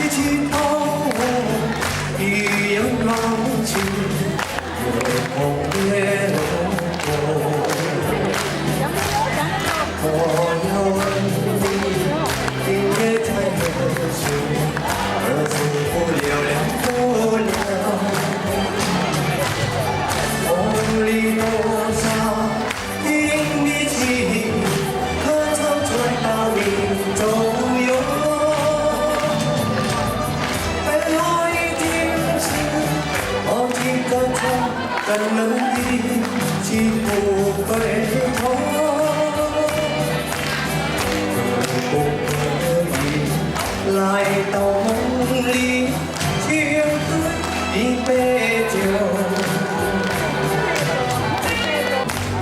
起头，一样浪迹，夜空夜空。我要问你，今夜在何处？何处不了了不了？梦里多少听你情，可曾传到你周游？背后一定是好几个他等了你，既不回头。不可以来到梦里，请喝一杯酒。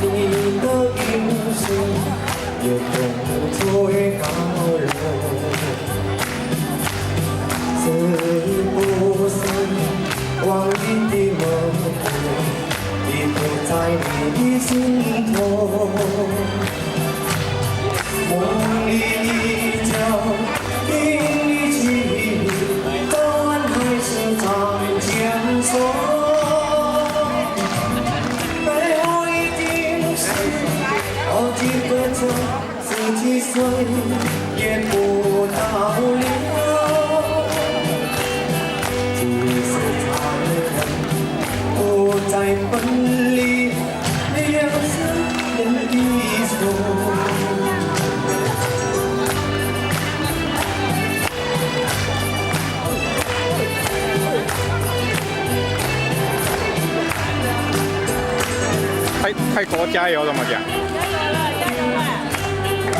你的音讯又风吹高楼，是不是往日的梦已不在你的心头？梦里依旧听你情，答案还是常牵手。背后一定是好几个秋，10几岁也不到了。即使残忍不再分离，两生人的错。泰国加油怎么讲？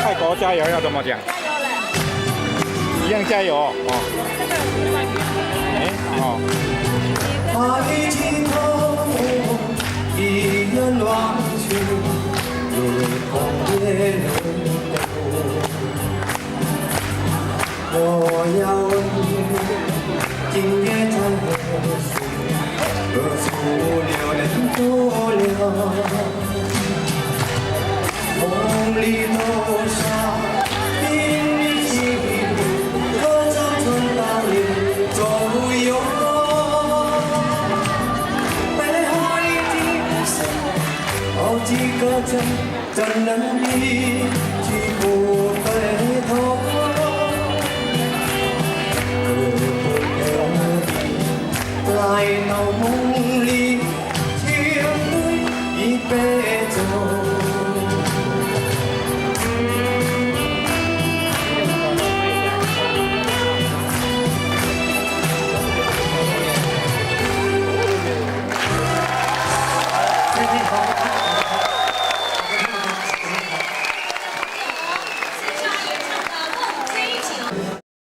泰国加油要怎么讲？一样加油哦。哎哦。把一起头，一人望去，夜空夜空。我要问你，今夜在何处？何处流连不了？梦里多少听你情，可曾传到你周游？背后一定是好几个真人的，既不回头。来到梦里，请喝一杯酒。